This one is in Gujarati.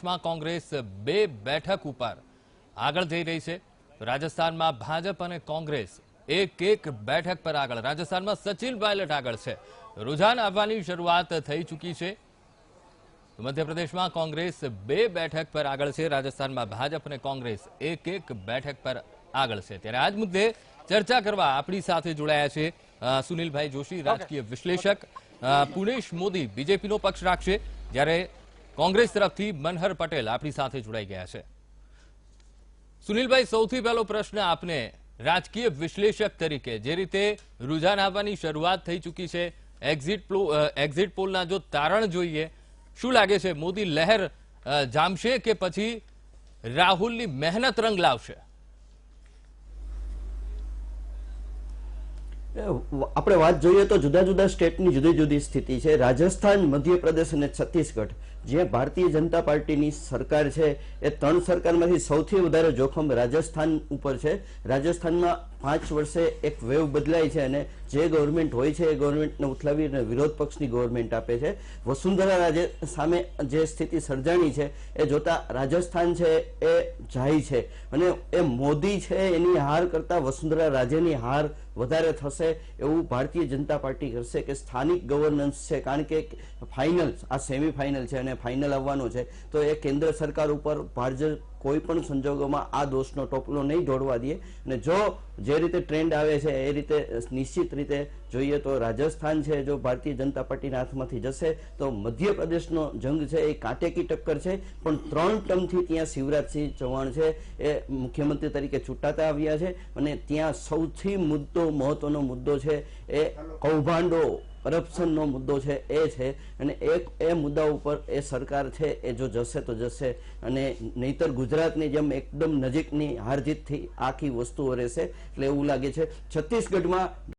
માં કોંગ્રેસ બે બેઠક ઉપર આગળ જઈ રહી છે। રાજસ્થાનમાં ભાજપ અને કોંગ્રેસ એક એક બેઠક પર આગળ। રાજસ્થાનમાં સચિન પાયલટ આગળ છે। रुझान આવવાની શરૂઆત થઈ ચૂકી છે। મધ્યપ્રદેશમાં કોંગ્રેસ બે બેઠક પર આગળ છે। રાજસ્થાનમાં ભાજપ અને કોંગ્રેસ એક એક બેઠક પર આગળ છે। ત્યારે આજ મુદ્દે ચર્ચા કરવા આપણી સાથે જોડાયા છે સુનિલભાઈ જોશી, રાજકીય વિશ્લેષક। પુણેશ મોદી બીજેપીનો પક્ષ રાખશે, જ્યારે કોંગ્રેસ તરફથી मनहर पटेल આપણી સાથે જોડાઈ ગયા છે। સુનિલભાઈ, સૌથી પહેલો પ્રશ્ન આપને, રાજકીય વિશ્લેષક તરીકે જે રીતે रुझान આવવાની શરૂઆત થઈ ચૂકી છે, એક્ઝિટ પોલના જો તારણ જોઈએ, શું લાગે છે, મોદી લહેર જામશે કે પછી રાહુલની મહેનત રંગ લાવશે? આપણે વાત જોઈએ તો જુદા જુદા સ્ટેટની જુદી જુદી સ્થિતિ છે। રાજસ્થાન, મધ્યપ્રદેશ અને છત્તીસગઢ, જ્યાં ભારતીય જનતા પાર્ટીની સરકાર છે, એ ત્રણ સરકારમાંથી સૌથી વધારે જોખમ રાજસ્થાન ઉપર છે। રાજસ્થાનમાં 5 વર્ષે એક વેવ બદલાય છે અને જે ગવર્મેન્ટ હોય છે એ ગવર્મેન્ટને ઉથલાવી અને વિરોધ પક્ષની ગવર્મેન્ટ આપે છે। વસુંધરા રાજે સામે જે સ્થિતિ સર્જાણી છે એ જોતા રાજસ્થાન છે એ જાય છે અને એ મોદી છે એની હાર કરતા વસુંધરા રાજેની હાર વધારે થશે એવું ભારતીય જનતા પાર્ટી કરશે કે સ્થાનિક ગવર્નન્સ છે, કારણ કે ફાઇનલ આ સેમીફાઇનલ છે અને ફાઇનલ આવવાનું છે, તો એ કેન્દ્ર સરકાર ઉપર ભાજપ કોઈ પણ સંજોગોમાં આ દોષનો ટોપલો નહીં ઢોળવા દે। અને જો જે રીતે ટ્રેન્ડ આવે છે એ રીતે નિશ્ચિત રીતે જોઈએ તો રાજસ્થાન છે જો ભારતીય જનતા પાર્ટીના હાથમાંથી જશે તો મધ્યપ્રદેશનો જંગ છે એ કાંટેકી ટક્કર છે। પણ 3 ટર્મથી ત્યાં શિવરાજસિંહ ચૌહાણ છે એ મુખ્યમંત્રી તરીકે ચૂંટાતા આવ્યા છે અને ત્યાં સૌથી મહત્વનો મુદ્દો છે એ કૌભાંડો, કરપ્શનનો મુદ્દો છે એ છે અને એ મુદ્દા ઉપર એ સરકાર છે એ જો જશે તો જશે અને નહીતર ગુજરાતની જેમ એકદમ નજીકની હાર જીતથી આખી વસ્તુઓ રહેશે। એટલે એવું લાગે છે। છત્તીસગઢમાં